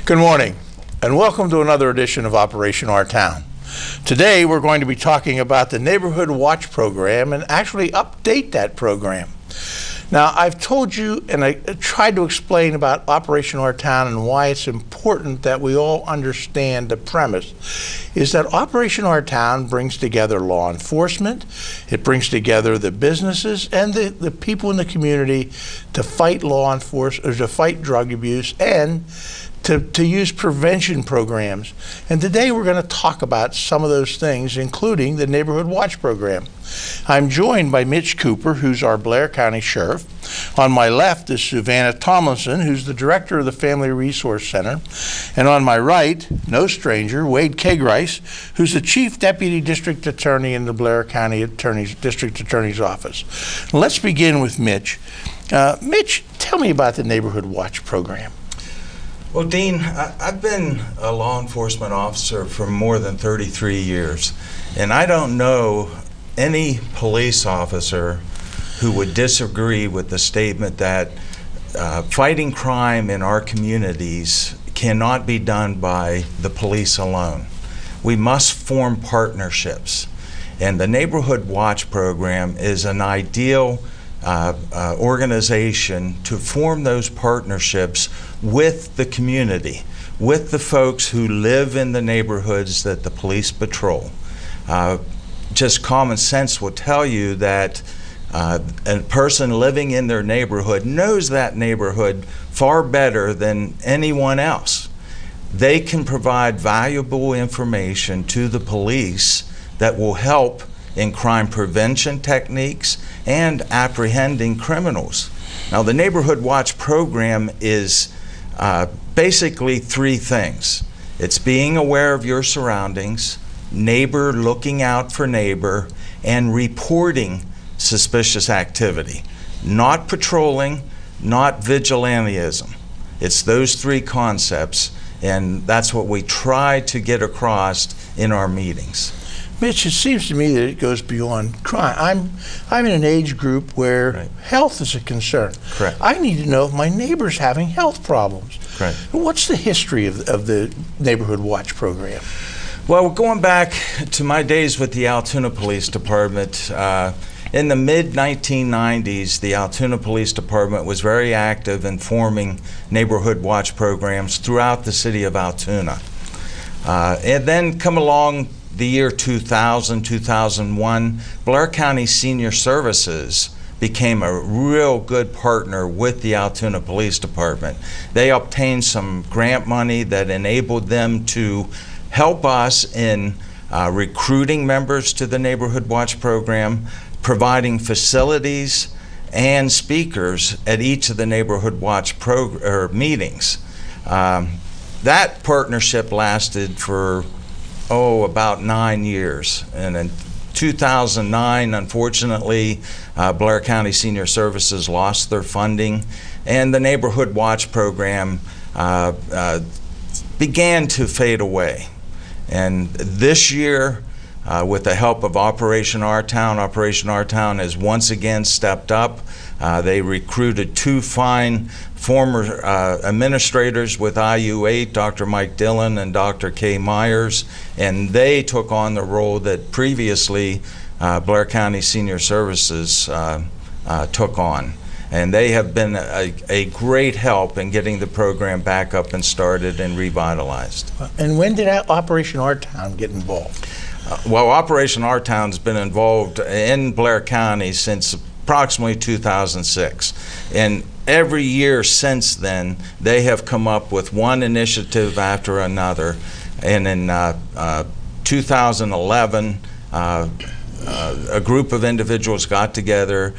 Good morning, and welcome to another edition of Operation Our Town. Today we're going to be talking about the Neighborhood Watch program and actually update that program. Now, I've told you and I tried to explain about Operation Our Town and why it's important that we all understand the premise is that Operation Our Town brings together law enforcement, it brings together the businesses and the people in the community to fight law enforcement, or to fight drug abuse, and to use prevention programs. And today we're going to talk about some of those things, including the Neighborhood Watch program. I'm joined by Mitch Cooper, who's our Blair County Sheriff. On my left is Susanna Tomlinson, who's the Director of the Family Resource Center. And on my right, no stranger, Wade Kagarise, who's the Chief Deputy District Attorney in the Blair County District Attorney's Office. Let's begin with Mitch. Mitch, tell me about the Neighborhood Watch program. Well, Dean, I've been a law enforcement officer for more than 33 years, and I don't know any police officer who would disagree with the statement that fighting crime in our communities cannot be done by the police alone. We must form partnerships, and the Neighborhood Watch program is an ideal organization to form those partnerships with the community, with the folks who live in the neighborhoods that the police patrol. Just common sense will tell you that a person living in their neighborhood knows that neighborhood far better than anyone else. They can provide valuable information to the police that will help in crime prevention techniques and apprehending criminals. Now, the Neighborhood Watch program is basically three things. It's being aware of your surroundings, neighbor looking out for neighbor, and reporting suspicious activity. Not patrolling, not vigilantism. It's those three concepts, and that's what we try to get across in our meetings. Mitch, it seems to me that it goes beyond crime. I'm in an age group where health is a concern. Correct. I need to know if my neighbor's having health problems. Correct. What's the history of the Neighborhood Watch program? Well, going back to my days with the Altoona Police Department, in the mid-1990s, the Altoona Police Department was very active in forming Neighborhood Watch programs throughout the city of Altoona. And then come along the year 2000, 2001, Blair County Senior Services became a real good partner with the Altoona Police Department. They obtained some grant money that enabled them to help us in recruiting members to the Neighborhood Watch program, providing facilities and speakers at each of the Neighborhood Watch meetings. That partnership lasted for about 9 years. And in 2009, unfortunately, Blair County Senior Services lost their funding, and the Neighborhood Watch program began to fade away. And this year, with the help of Operation Our Town has once again stepped up. They recruited two fine former administrators with IU8, Dr. Mike Dillon and Dr. Kay Myers, and they took on the role that previously Blair County Senior Services took on. And they have been a great help in getting the program back up and started and revitalized. And when did Operation Our Town get involved? Well, Operation Our Town's been involved in Blair County since approximately 2006. And every year since then, they have come up with one initiative after another. And in 2011, a group of individuals got together,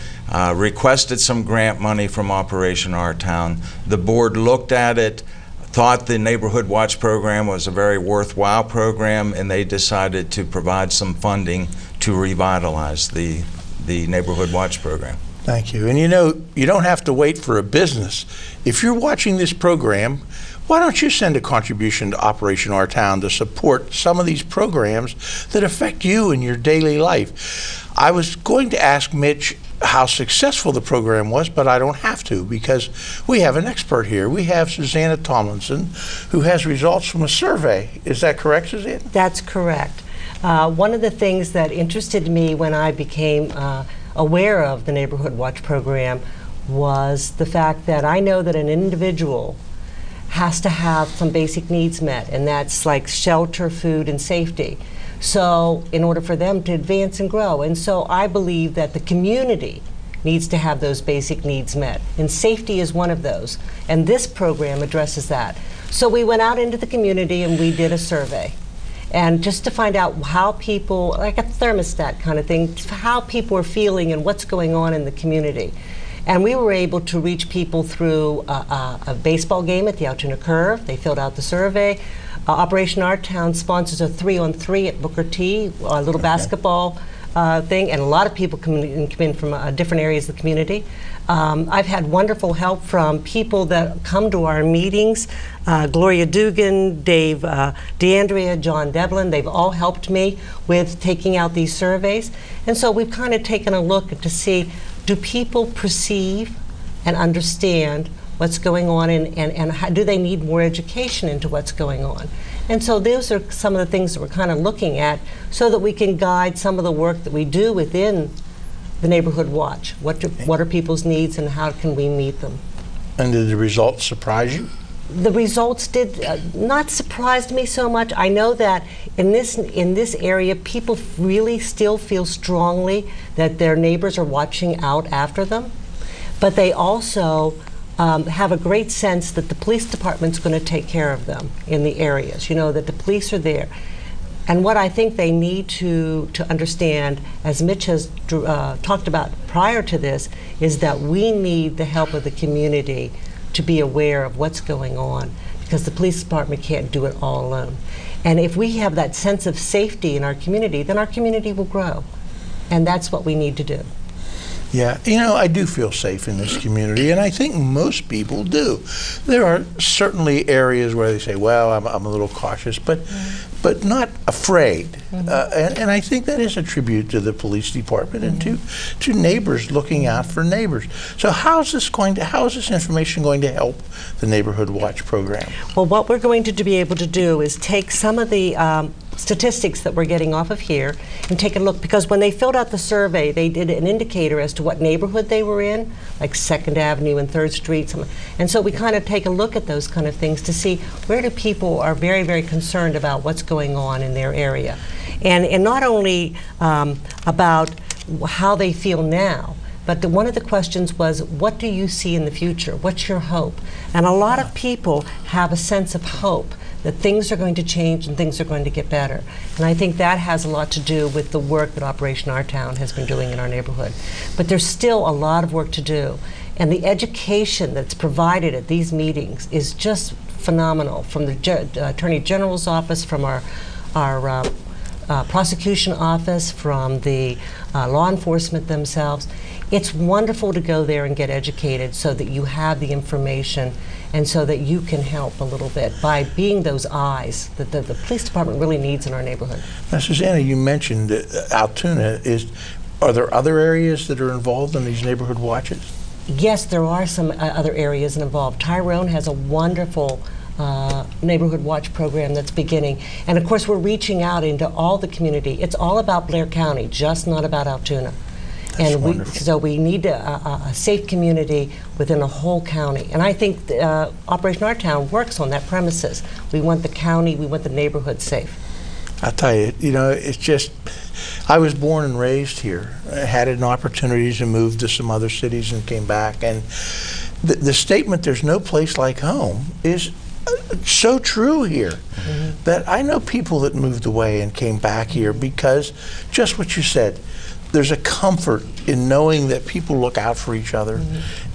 requested some grant money from Operation Our Town. The board looked at it, thought the Neighborhood Watch program was a very worthwhile program, and they decided to provide some funding to revitalize the Neighborhood Watch program. Thank you. And you know, you don't have to wait for a business. If you're watching this program, why don't you send a contribution to Operation Our Town to support some of these programs that affect you in your daily life? I was going to ask Mitch, how successful the program was, but I don't have to because we have an expert here. We have Susanna Tomlinson, who has results from a survey. Is that correct, Susanna? That's correct. One of the things that interested me when I became aware of the Neighborhood Watch program was the fact that I know that an individual has to have some basic needs met, and that's like shelter, food, and safety. So in order for them to advance and grow. And so I believe that the community needs to have those basic needs met. And safety is one of those. And this program addresses that. So we went out into the community and we did a survey. And just to find out how people, like a thermostat kind of thing, how people are feeling and what's going on in the community. And we were able to reach people through a baseball game at the Altoona Curve. They filled out the survey. Operation Our Town sponsors a 3-on-3 at Booker T, a little basketball thing, and a lot of people come in from different areas of the community. I've had wonderful help from people that come to our meetings. Gloria Dugan, Dave DeAndrea, John Devlin, they've all helped me with taking out these surveys. And so we've kind of taken a look to see, do people perceive and understand what's going on, and how, do they need more education into what's going on? And so those are some of the things that we're kind of looking at so that we can guide some of the work that we do within the Neighborhood Watch. What are people's needs and how can we meet them? And did the results surprise you? The results did not surprise me so much. I know that in this area, people really still feel strongly that their neighbors are watching out after them, but they also have a great sense that the police department's going to take care of them in the areas, you know, that the police are there. And what I think they need to understand, as Mitch has talked about prior to this, is that we need the help of the community to be aware of what's going on, because the police department can't do it all alone. And if we have that sense of safety in our community, then our community will grow. And that's what we need to do. Yeah, you know, I do feel safe in this community, and I think most people do. There are certainly areas where they say, well, I'm a little cautious, but not afraid. And I think that is a tribute to the police department and to neighbors looking out for neighbors. So how is this information going to help the Neighborhood Watch program? Well, what we're going to be able to do is take some of the statistics that we're getting off of here and take a look, because when they filled out the survey, they did an indicator as to what neighborhood they were in, like 2nd Avenue and 3rd Street. And so we kind of take a look at those kind of things to see where do people are very, very concerned about what's going on in their area. And not only about how they feel now, but one of the questions was, what do you see in the future? What's your hope? And a lot of people have a sense of hope that things are going to change and things are going to get better. And I think that has a lot to do with the work that Operation Our Town has been doing in our neighborhood. But there's still a lot of work to do. And the education that's provided at these meetings is just phenomenal, from the Attorney General's office, from our prosecution office, from the law enforcement themselves. It's wonderful to go there and get educated so that you have the information and so that you can help a little bit by being those eyes that the police department really needs in our neighborhood. Now, Susanna, you mentioned Altoona. Are there other areas that are involved in these neighborhood watches? Yes, there are some other areas involved. Tyrone has a wonderful neighborhood watch program that's beginning. And of course, we're reaching out into all the community. It's all about Blair County, just not about Altoona. And so we need a safe community within a whole county. And I think Operation Our Town works on that premises. We want the county, we want the neighborhood safe. I'll tell you, you know, it's just, I was born and raised here. I had an opportunity to move to some other cities and came back. And the statement, there's no place like home, is so true here. That I know people that moved away and came back here because, just what you said, there's a comfort in knowing that people look out for each other,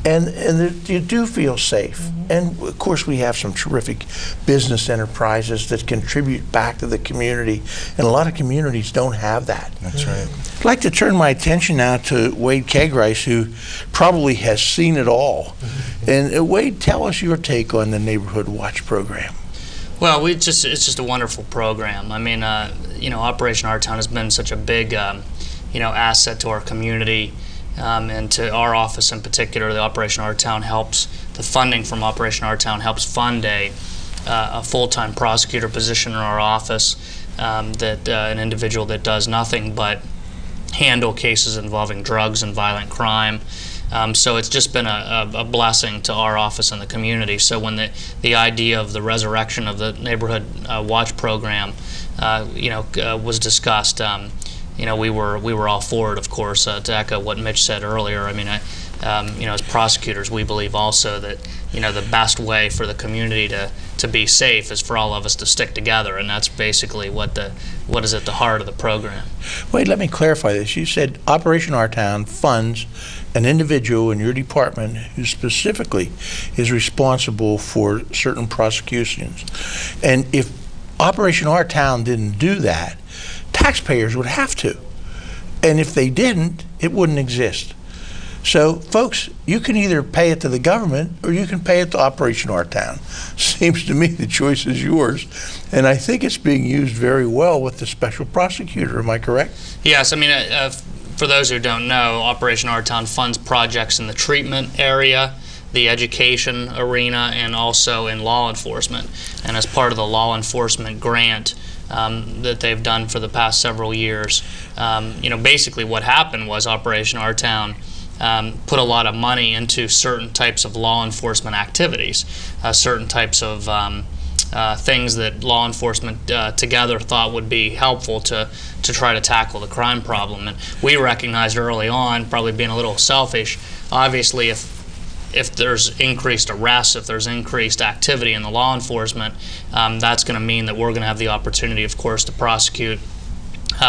and you do feel safe. And of course, we have some terrific business enterprises that contribute back to the community, and a lot of communities don't have that. That's right. I'd like to turn my attention now to Wade Kagarise, who probably has seen it all. And Wade, tell us your take on the Neighborhood Watch program. Well, it's just a wonderful program. I mean, you know, Operation Our Town has been such a big you know, asset to our community, and to our office in particular, the Operation Our Town helps, the funding from Operation Our Town helps fund a full-time prosecutor position in our office, that an individual that does nothing but handle cases involving drugs and violent crime. So it's just been a blessing to our office and the community. So when the idea of the resurrection of the Neighborhood Watch program, was discussed, we were all for it, of course. To echo what Mitch said earlier, I mean, as prosecutors, we believe also that the best way for the community to be safe is for all of us to stick together, and that's basically what is at the heart of the program. Wait, let me clarify this. You said Operation Our Town funds an individual in your department who specifically is responsible for certain prosecutions, and if Operation Our Town didn't do that, taxpayers would have to, and if they didn't, it wouldn't exist. So, folks, you can either pay it to the government or you can pay it to Operation Our Town. Seems to me the choice is yours, and I think it's being used very well with the special prosecutor. Am I correct? Yes, I mean, for those who don't know, Operation Our Town funds projects in the treatment area, the education arena, and also in law enforcement. And as part of the law enforcement grant that they've done for the past several years, basically what happened was Operation Our Town put a lot of money into certain types of law enforcement activities, certain types of things that law enforcement together thought would be helpful to try to tackle the crime problem. And we recognized early on, probably being a little selfish, obviously if there's increased arrests, if there's increased activity in the law enforcement, that's going to mean that we're going to have the opportunity, of course, to prosecute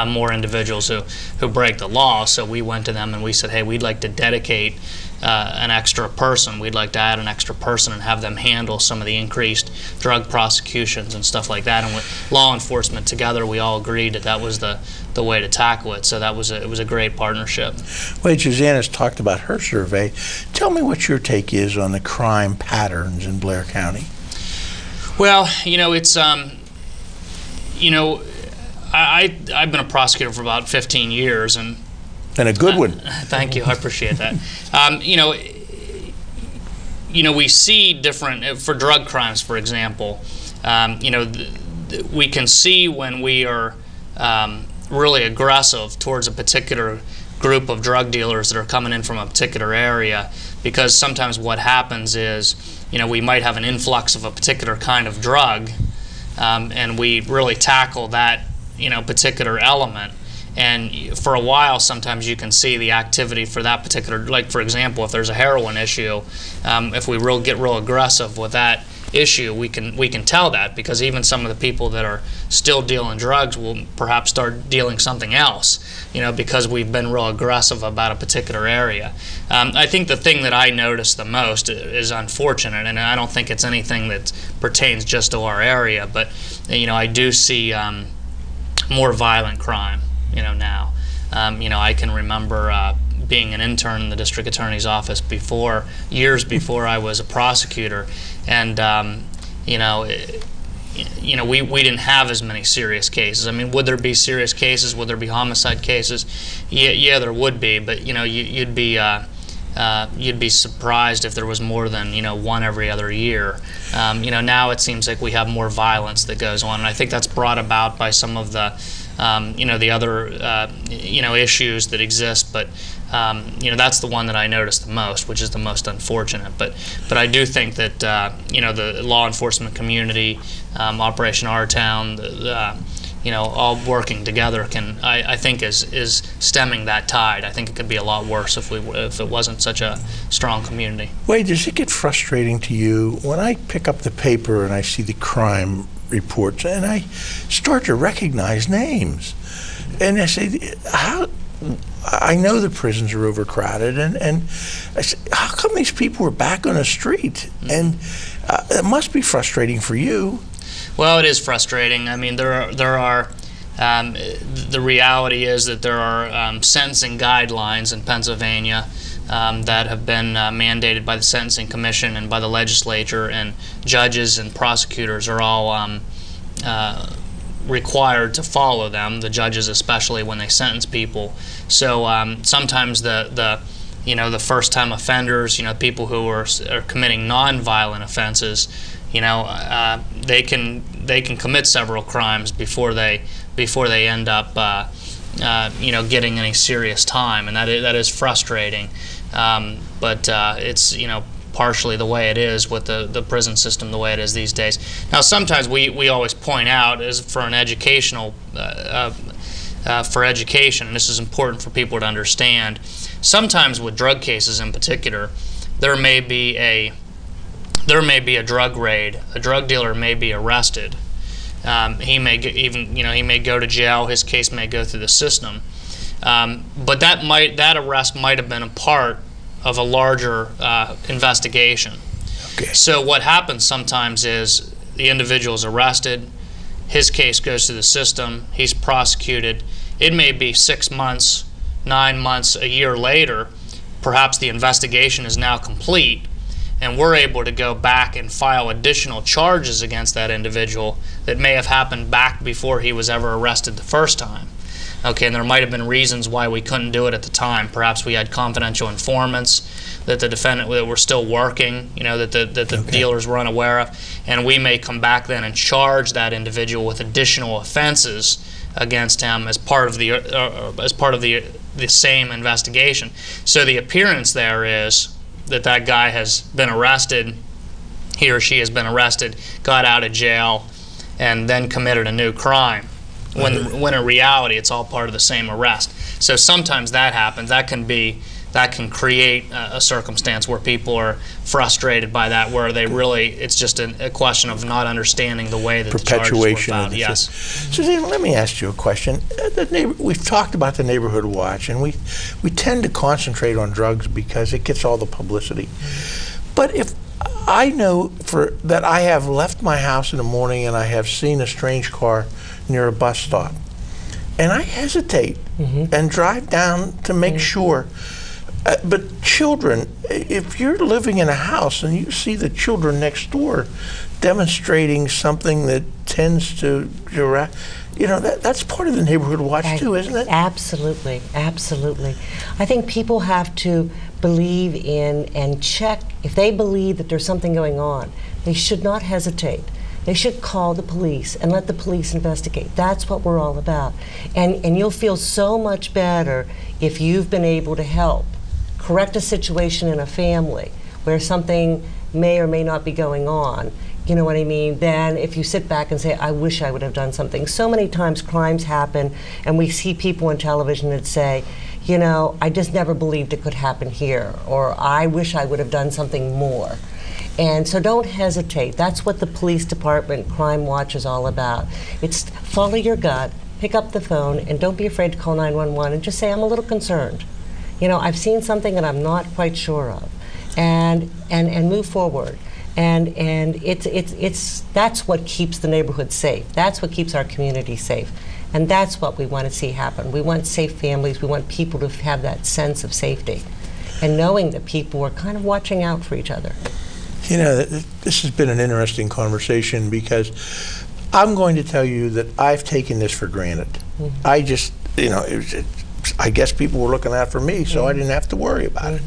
more individuals who break the law. So we went to them and we said, hey, we'd like to dedicate an extra person. We'd like to add an extra person and have them handle some of the increased drug prosecutions and stuff like that. And with law enforcement together, we all agreed that was the way to tackle it. So it was a great partnership. Well, Susanna's talked about her survey. Tell me what your take is on the crime patterns in Blair County. Well, it's I've been a prosecutor for about 15 years, and a good one. Thank you, I appreciate that. We see different for drug crimes, for example. We can see when we are really aggressive towards a particular group of drug dealers that are coming in from a particular area, because sometimes what happens is, we might have an influx of a particular kind of drug, and we really tackle that particular element, and for a while sometimes you can see the activity for that particular, like for example, if there's a heroin issue, if we get real aggressive with that issue, we can tell that, because even some of the people that are still dealing drugs will perhaps start dealing something else, because we've been real aggressive about a particular area. I think the thing that I notice the most is unfortunate, and I don't think it's anything that pertains just to our area, but I do see more violent crime, now. I can remember being an intern in the district attorney's office years before I was a prosecutor, and we didn't have as many serious cases. I mean, would there be serious cases? Would there be homicide cases? Yeah, there would be, but you'd be surprised if there was more than one every other year. Now it seems like we have more violence that goes on, and I think that's brought about by some of the the other issues that exist. But that's the one that I notice the most, which is the most unfortunate. But I do think that the law enforcement community, Operation Our Town, all working together I think is stemming that tide. I think it could be a lot worse if it wasn't such a strong community. Wade, does it get frustrating to you when I pick up the paper and I see the crime reports and I start to recognize names, and I say, I know the prisons are overcrowded, and I say, how come these people are back on the street? And it must be frustrating for you. Well, it is frustrating. I mean, there are the reality is that there are sentencing guidelines in Pennsylvania that have been mandated by the Sentencing Commission and by the legislature, and judges and prosecutors are all required to follow them, the judges especially when they sentence people. So sometimes the the first-time offenders, people who are committing non-violent offenses, they can commit several crimes before they end up getting any serious time, and that is frustrating. But it's partially the way it is with the prison system, the way it is these days. Now, sometimes we always point out, as for an educational for education, and this is important for people to understand. Sometimes with drug cases in particular, there may be a drug raid. A drug dealer may be arrested. He may he may go to jail. His case may go through the system. But that arrest might have been a part of a larger investigation. Okay. So what happens sometimes is the individual is arrested, his case goes through the system, he's prosecuted. It may be 6 months, 9 months, a year later, perhaps the investigation is now complete, and we're able to go back and file additional charges against that individual that may have happened back before he was ever arrested the first time. Okay, and there might have been reasons why we couldn't do it at the time. Perhaps we had confidential informants that the defendant that were still working, that the dealers were unaware of, and we may come back then and charge that individual with additional offenses against him as part of the same investigation. So the appearance there is that guy has been arrested, he or she has been arrested, got out of jail, and then committed a new crime. When in reality, it's all part of the same arrest. So sometimes that happens. That can create a circumstance where people are frustrated by that, where it's just a question of not understanding the way that the charges were filed. Yes. Susanna, let me ask you a question. We've talked about the neighborhood watch, and we tend to concentrate on drugs because it gets all the publicity. But if I know that I have left my house in the morning and I have seen a strange car near a bus stop, and I hesitate and drive down to make sure. But children, if you're living in a house and you see the children next door demonstrating something that tends to, that's part of the neighborhood watch too, isn't it? Absolutely, absolutely. I think people have to believe in and check. If they believe that there's something going on, they should not hesitate. They should call the police and let the police investigate. That's what we're all about. And you'll feel so much better if you've been able to help correct a situation in a family where something may or may not be going on, you know what I mean, than if you sit back and say, I wish I would have done something. So many times crimes happen and we see people on television that say, I just never believed it could happen here, or I wish I would have done something more. And so don't hesitate. That's what the police department Crime Watch is all about. It's follow your gut, pick up the phone, and don't be afraid to call 911 and just say, I'm a little concerned. I've seen something that I'm not quite sure of, and move forward. And it's that's what keeps the neighborhood safe. That's what keeps our community safe. And that's what we want to see happen. We want safe families. We want people to have that sense of safety and knowing that people are kind of watching out for each other. This has been an interesting conversation because I'm going to tell you that I've taken this for granted. I just, I guess people were looking out for me, so I didn't have to worry about it.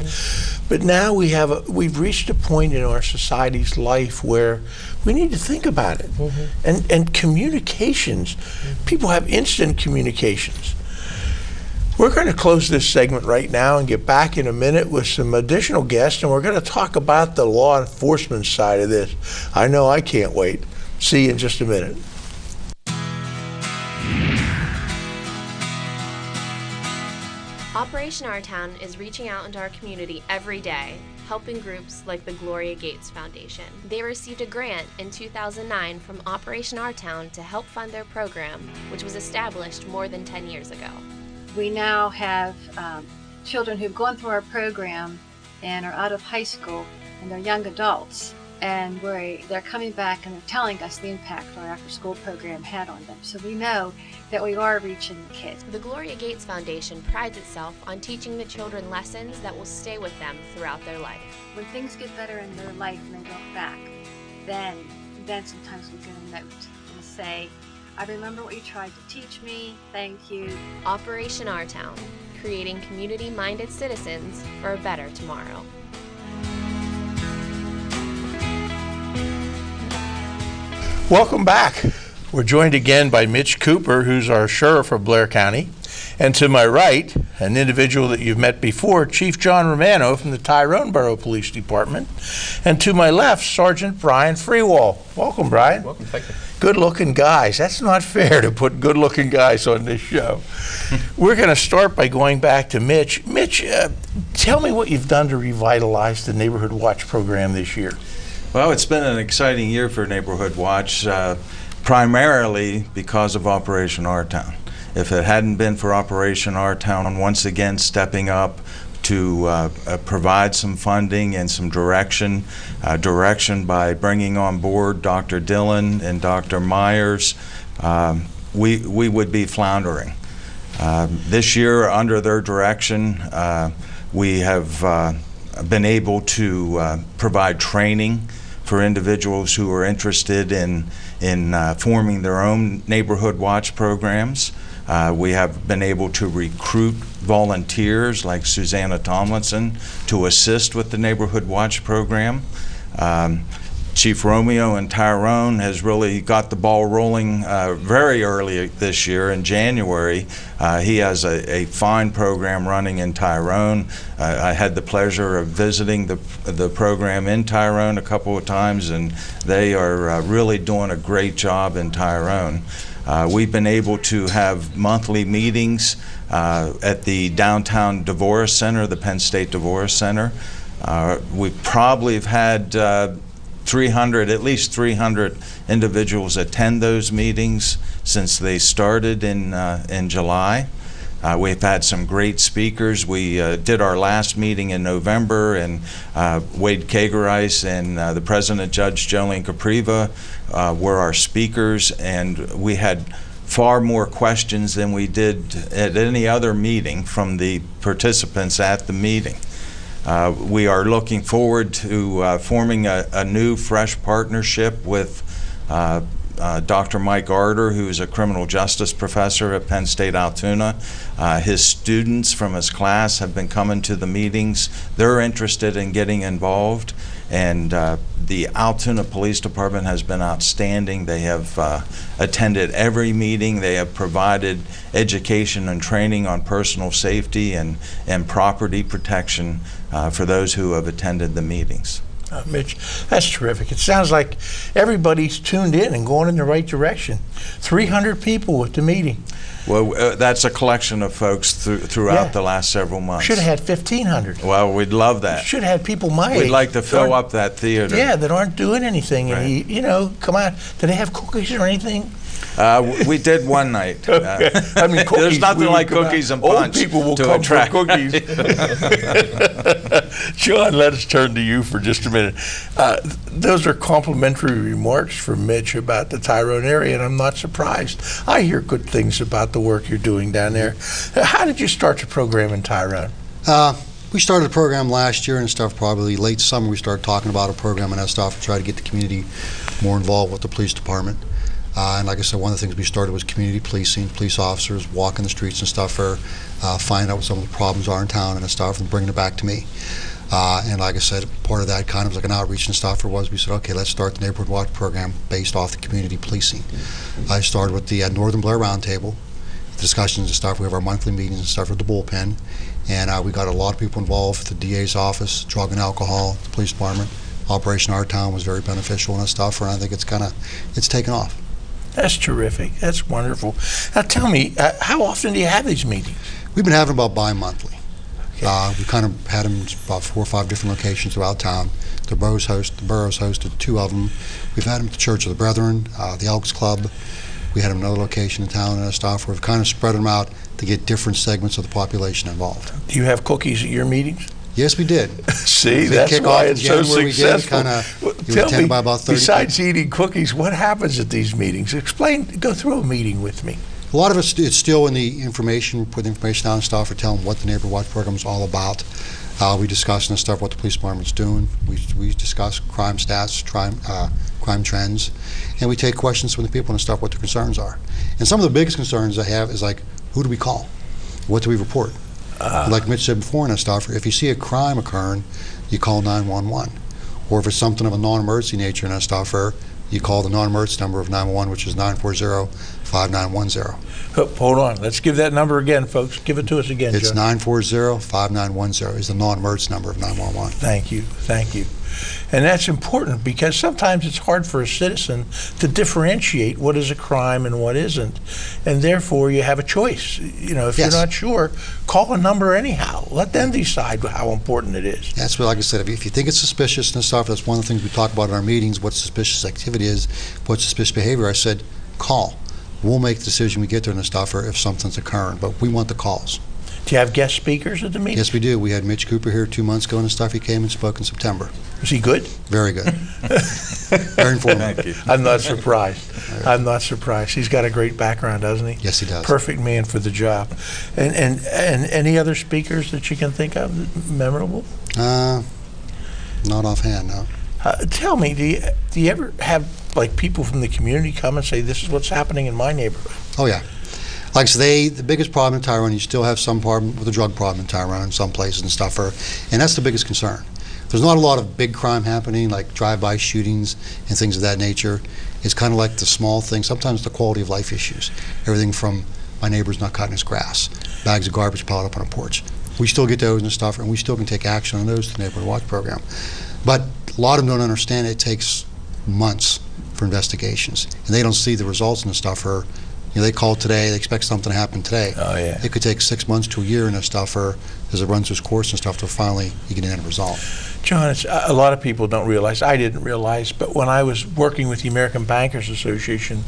But now we've reached a point in our society's life where we need to think about it. And communications, people have instant communications. We're going to close this segment right now and get back in a minute with some additional guests, and we're going to talk about the law enforcement side of this. I know I can't wait. See you in just a minute. Operation Our Town is reaching out into our community every day, helping groups like the Gloria Gates Foundation. They received a grant in 2009 from Operation Our Town to help fund their program, which was established more than 10 years ago. We now have children who've gone through our program and are out of high school, and they're young adults, and they're coming back and they're telling us the impact our after-school program had on them. So we know that we are reaching the kids. The Gloria Gates Foundation prides itself on teaching the children lessons that will stay with them throughout their life. When things get better in their life and they look back, then sometimes we get a note and say, I remember what you tried to teach me. Thank you. Operation Our Town, creating community-minded citizens for a better tomorrow. Welcome back. We're joined again by Mitch Cooper, who's our sheriff of Blair County. And to my right, an individual that you've met before, Chief John Romeo from the Tyrone Borough Police Department. And to my left, Sergeant Brian Freiwald. Welcome, Brian. Welcome, thank you. Good-looking guys. That's not fair to put good-looking guys on this show. We're going to start by going back to Mitch. Mitch, tell me what you've done to revitalize the Neighborhood Watch program this year. Well, it's been an exciting year for Neighborhood Watch, primarily because of Operation Our Town. If it hadn't been for Operation Our Town once again stepping up to provide some funding and some direction by bringing on board Dr. Dillon and Dr. Myers, we would be floundering. This year, under their direction, we have been able to provide training for individuals who are interested in forming their own Neighborhood Watch programs. We have been able to recruit volunteers like Susanna Tomlinson to assist with the Neighborhood Watch program. Chief Romeo in Tyrone has really got the ball rolling very early this year in January. He has a fine program running in Tyrone. I had the pleasure of visiting the program in Tyrone a couple of times, and they are really doing a great job in Tyrone. We've been able to have monthly meetings at the downtown Divorce Center, the Penn State Divorce Center. We probably have had at least 300 individuals attend those meetings since they started in July. We've had some great speakers. We did our last meeting in November, and Wade Kagarise and the President Judge Jolene Capriva were our speakers, and we had far more questions than we did at any other meeting from the participants at the meeting. We are looking forward to forming a new, fresh partnership with Dr. Mike Arter, who is a criminal justice professor at Penn State Altoona. His students from his class have been coming to the meetings. They're interested in getting involved, and the Altoona Police Department has been outstanding. They have attended every meeting. They have provided education and training on personal safety and property protection for those who have attended the meetings. Mitch, that's terrific. It sounds like everybody's tuned in and going in the right direction. 300 people at the meeting. Well, that's a collection of folks throughout the last several months. Should have had 1,500. Well, we'd love that. Should have had people my age. We'd like to fill up that theater. Yeah, that aren't doing anything. Right. And you know, come on. Do they have cookies or anything? We did one night. I mean, cookies, there's nothing like cookies and punch. Old people will to come attract for cookies. John, let us turn to you for just a minute. Those are complimentary remarks from Mitch about the Tyrone area, and I'm not surprised. I hear good things about the work you're doing down there. How did you start the program in Tyrone? We started a program last year and stuff, probably late summer. We started talking about a program and that stuff to try to get the community more involved with the police department. And like I said, one of the things we started was community policing, police officers walking the streets and stuff, or finding out what some of the problems are in town and stuff, and bringing it back to me. And like I said, part of that kind of like an outreach and stuff was we said, okay, let's start the Neighborhood Watch program based off the community policing. I started with the Northern Blair Roundtable, discussions and stuff. We have our monthly meetings and stuff with the bullpen, and we got a lot of people involved. The DA's office, drug and alcohol, the police department. Operation Our Town was very beneficial and stuff, and I think it's taken off. That's terrific. That's wonderful. Now tell me, how often do you have these meetings? We've been having about bi-monthly. Okay. We kind of had them in about 4 or 5 different locations throughout town. The borough's hosted 2 of them. We've had them at the Church of the Brethren, the Elks Club. We had them in another location in town and stuff. We've kind of spread them out to get different segments of the population involved. Do you have cookies at your meetings? Yes, we did. See, that's why it's so successful. Tell me, by about 30 besides eating cookies, what happens at these meetings? Go through a meeting with me. A lot of it's still in the information, put information out and stuff, or tell them what the Neighborhood Watch program is all about. We discuss and stuff what the police department's doing. We discuss crime stats, crime trends, and we take questions from the people and stuff what their concerns are. And some of the biggest concerns I have is like, who do we call? What do we report? Like Mitch said before and stuff, if you see a crime occurring, you call 911. Or if it's something of a non-emergency nature and stuff, you call the non-emergency number of 911, which is 940-5910. Hold on. Let's give that number again, folks. Give it to us again, It's John. 940-5910 is the non-emergency number of 911. Thank you. Thank you. And that's important because sometimes it's hard for a citizen to differentiate what is a crime and what isn't. And therefore, you have a choice. You know, if Yes. you're not sure, call a number anyhow. Let them decide how important it is. That's what, like I said, if you think it's suspicious and stuff, that's one of the things we talk about in our meetings, what suspicious activity is, what suspicious behavior. I said, call. We'll make the decision we get there and stuff if something's occurring, but we want the calls. Do you have guest speakers at the meeting? Yes, we do. We had Mitch Cooper here 2 months ago and stuff. He came and spoke in September. Was he good? Very good. Very informative. Thank you. I'm not surprised. I'm not surprised. He's got a great background, doesn't he? Yes, he does. Perfect man for the job. And any other speakers that you can think of memorable? Not offhand, no. Tell me, do you ever have like people from the community come and say, this is what's happening in my neighborhood? Oh, yeah. Like I said, the biggest problem in Tyrone, you still have some problem with the drug problem in Tyrone in some places and stuff, and that's the biggest concern. There's not a lot of big crime happening, like drive-by shootings and things of that nature. It's kind of like the small things, sometimes the quality of life issues. Everything from my neighbor's not cutting his grass, bags of garbage piled up on a porch. We still get those and stuff, and we still can take action on those through the Neighborhood Watch program. But a lot of them don't understand it takes months for investigations, and they don't see the results and stuff. Or, you know, they call today, they expect something to happen today. Oh, yeah. It could take 6 months to a year and stuff, or as it runs its course and stuff, till finally you get an end result. John, a lot of people don't realize, I didn't realize, but when I was working with the American Bankers Association,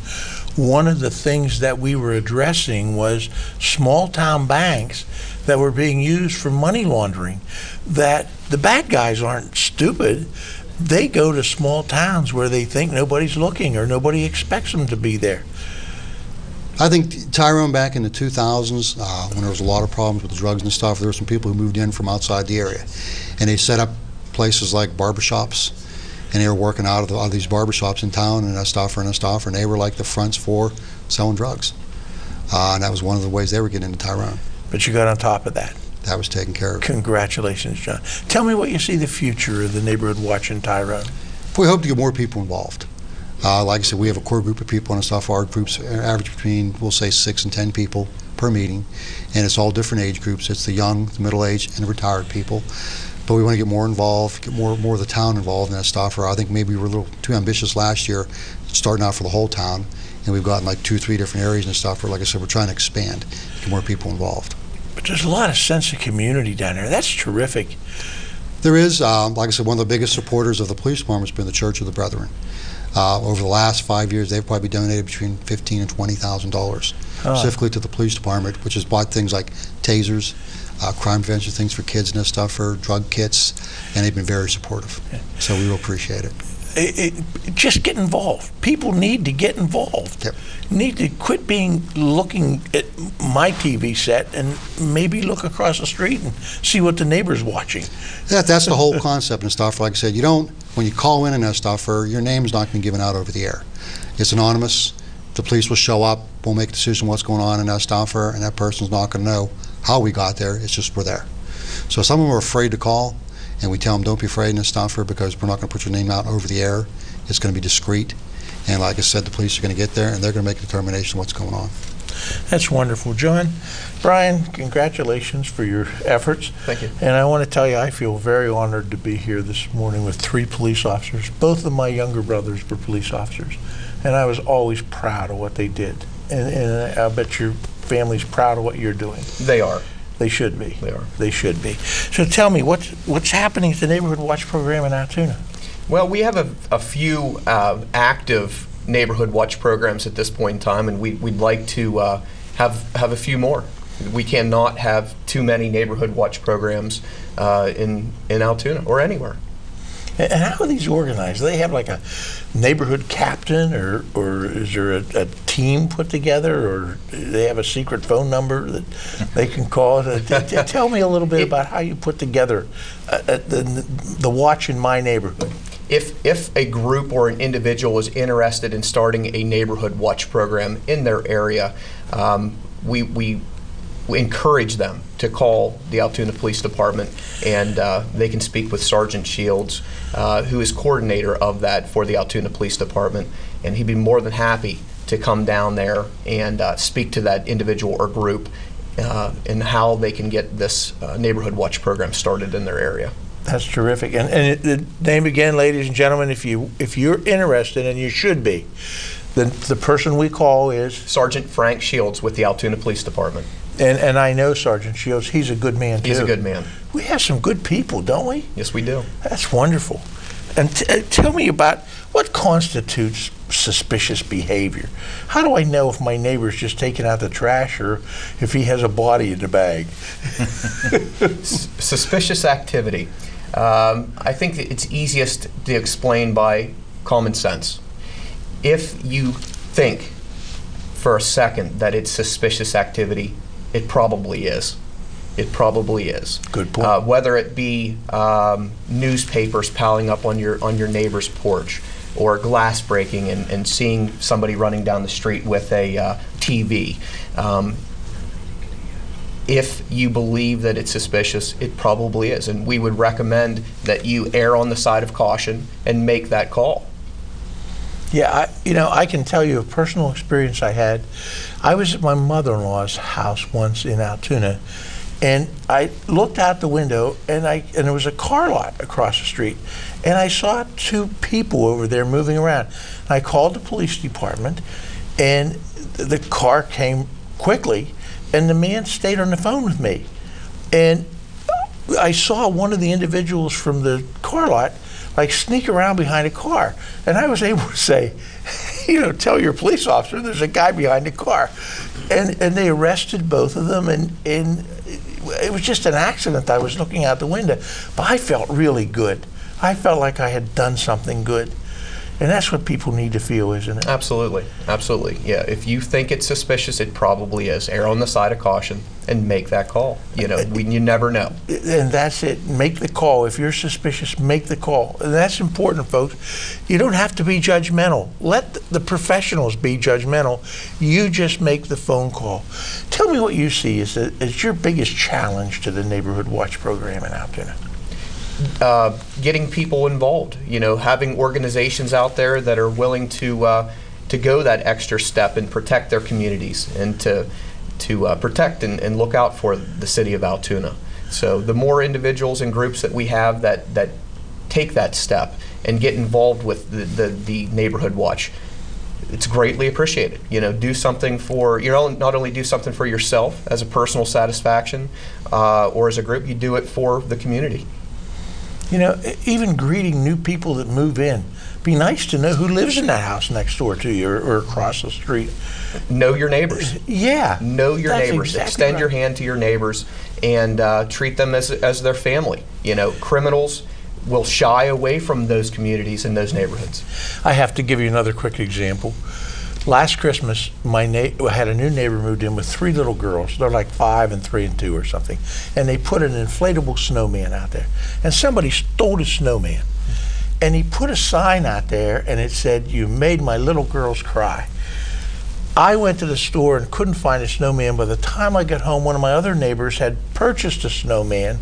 one of the things that we were addressing was small town banks that were being used for money laundering. That the bad guys aren't stupid. They go to small towns where they think nobody's looking or nobody expects them to be there. I think Tyrone back in the 2000s, when there was a lot of problems with the drugs and stuff, there were some people who moved in from outside the area, and they set up places like barbershops, and they were working out of these barbershops in town and stuff, and they were like the fronts for selling drugs, and that was one of the ways they were getting into Tyrone. But you got on top of that. That was taken care of. Congratulations, John. Tell me what you see the future of the Neighborhood Watch in Tyrone. We hope to get more people involved. Like I said, we have a core group of people and stuff. Our groups average between, we'll say, 6 and 10 people per meeting, and it's all different age groups. It's the young, the middle-aged, and the retired people. But we want to get more involved, get more of the town involved in that stuff. Or I think maybe we were a little too ambitious last year, starting out for the whole town, and we've gotten like 2 or 3 different areas and stuff. Where, like I said, we're trying to expand, get more people involved. But there's a lot of sense of community down there. That's terrific. There is, like I said, one of the biggest supporters of the police department has been the Church of the Brethren. Over the last 5 years, they've probably donated between $15,000 and $20,000 specifically to the police department, which has bought things like tasers, crime prevention things for kids and that stuff, for drug kits, and they've been very supportive. So we will appreciate it. Just get involved. People need to get involved. Yep. Need to quit looking at my TV set and maybe look across the street and see what the neighbor's watching. That's the whole concept and stuff. Like I said, you don't, when you call in and that stuff, your name's not going to be given out over the air. It's anonymous. The police will show up. We'll make a decision what's going on in that stuff, and that person's not going to know how we got there. It's just we're there. So some of them are afraid to call, and we tell them don't be afraid in this stuff, because we're not going to put your name out over the air. It's going to be discreet. And like I said, the police are going to get there, and they're going to make a determination what's going on. That's wonderful. John, Brian, congratulations for your efforts. Thank you. And I want to tell you, I feel very honored to be here this morning with 3 police officers. Both of my younger brothers were police officers, and I was always proud of what they did. And I bet your family's proud of what you're doing. They are. They should be. They are. They should be. So tell me, what's happening at the Neighborhood Watch program in Altoona? Well, we have a few active Neighborhood Watch programs at this point in time, and we'd like to have a few more. We cannot have too many Neighborhood Watch programs in Altoona or anywhere. And how are these organized? Do they have like a neighborhood captain, or is there a team put together, or do they have a secret phone number that they can call? Tell me a little bit about how you put together the watch in my neighborhood. If a group or an individual is interested in starting a neighborhood watch program in their area, we encourage them to call the Altoona Police Department, and they can speak with Sergeant Shields, who is coordinator of that for the Altoona Police Department, and he'd be more than happy to come down there and speak to that individual or group and how they can get this neighborhood watch program started in their area. That's terrific. And the name again, ladies and gentlemen, if you're interested, and you should be, the person we call is Sergeant Frank Shields with the Altoona Police Department. And I know Sergeant Shields. He's a good man, too. He's a good man. We have some good people, don't we? Yes, we do. That's wonderful. And tell me about what constitutes suspicious behavior. How do I know if my neighbor's just taking out the trash or if he has a body in the bag? Suspicious activity. I think that it's easiest to explain by common sense. If you think for a second that it's suspicious activity, it probably is. It probably is. Good point. Whether it be newspapers piling up on your neighbor's porch, or glass breaking and seeing somebody running down the street with a TV. If you believe that it's suspicious, it probably is. And we would recommend that you err on the side of caution and make that call. Yeah, I can tell you a personal experience I had. I was at my mother-in-law's house once in Altoona, and I looked out the window, and there was a car lot across the street, and I saw two people over there moving around. I called the police department, and the car came quickly, and the man stayed on the phone with me. And I saw one of the individuals from the car lot sneak around behind a car, and I was able to say, tell your police officer there's a guy behind the car, and they arrested both of them, and it was just an accident. I was looking out the window, but I felt really good. I felt like I had done something good. And that's what people need to feel, isn't it? Absolutely. Absolutely. Yeah. If you think it's suspicious, it probably is. Err on the side of caution and make that call. You never know. And that's it. Make the call. If you're suspicious, make the call. And that's important, folks. You don't have to be judgmental. Let the professionals be judgmental. You just make the phone call. Tell me what you see as your biggest challenge to the Neighborhood Watch program in Altoona. Getting people involved, having organizations out there that are willing to go that extra step and protect their communities and to protect and look out for the city of Altoona. So the more individuals and groups that we have that take that step and get involved with the Neighborhood Watch, it's greatly appreciated. Do something for, not only do something for yourself as a personal satisfaction or as a group, you do it for the community. Even greeting new people that move in. Be nice to know who lives in that house next door to you or across the street. Know your neighbors. Yeah. Know your neighbors. Exactly Extend right. your hand to your neighbors and treat them as their family. Criminals will shy away from those communities and those neighborhoods. I have to give you another quick example. Last Christmas, I had a new neighbor moved in with 3 little girls. They're like 5 and 3 and 2 or something. And they put an inflatable snowman out there. And somebody stole the snowman. And he put a sign out there and it said, "You made my little girls cry." I went to the store and couldn't find a snowman. By the time I got home, one of my other neighbors had purchased a snowman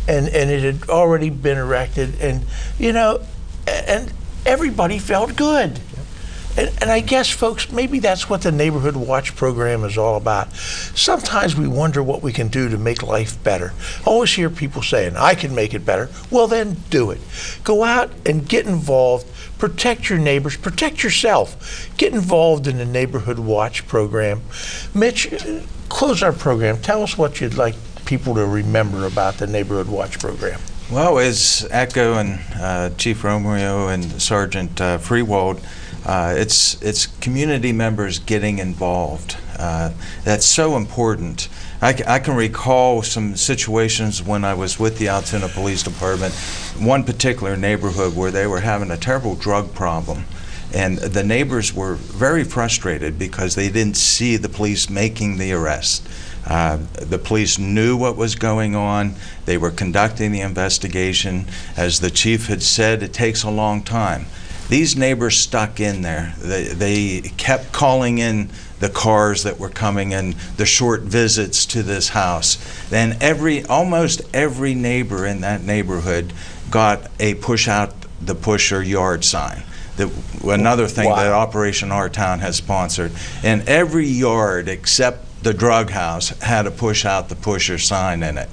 and it had already been erected. And, and everybody felt good. And I guess, folks, maybe that's what the Neighborhood Watch program is all about. Sometimes we wonder what we can do to make life better. I always hear people saying, "I can make it better." Well, then do it. Go out and get involved. Protect your neighbors. Protect yourself. Get involved in the Neighborhood Watch program. Mitch, close our program. Tell us what you'd like people to remember about the Neighborhood Watch program. Well, as Echo and Chief Romeo and Sergeant Freiwald, it's community members getting involved. That's so important. I can recall some situations when I was with the Altoona Police Department, one particular neighborhood where they were having a terrible drug problem. And the neighbors were very frustrated because they didn't see the police making the arrest. The police knew what was going on. They were conducting the investigation. As the chief had said, it takes a long time. These neighbors stuck in there. They kept calling in the cars that were coming and the short visits to this house. Then almost every neighbor in that neighborhood got a push out the pusher yard sign. Another thing that Operation Our Town has sponsored. And every yard except the drug house had a push out the pusher sign in it.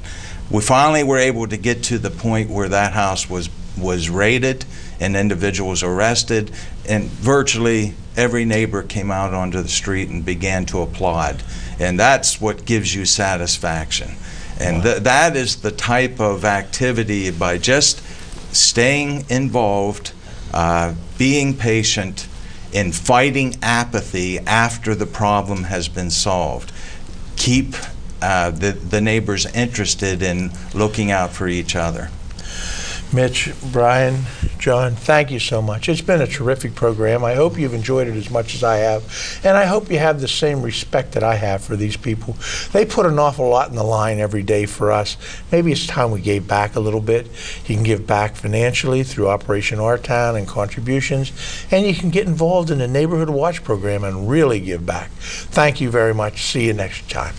We finally were able to get to the point where that house was raided and individuals arrested, and virtually every neighbor came out onto the street and began to applaud. And that's what gives you satisfaction. And that is the type of activity, by just staying involved, being patient, and fighting apathy after the problem has been solved. Keep the neighbors interested in looking out for each other. Mitch, Brian, John, thank you so much. It's been a terrific program. I hope you've enjoyed it as much as I have, and I hope you have the same respect that I have for these people. They put an awful lot in the line every day for us. Maybe it's time we gave back a little bit. You can give back financially through Operation Our Town and contributions, and you can get involved in the Neighborhood Watch program and really give back. Thank you very much. See you next time.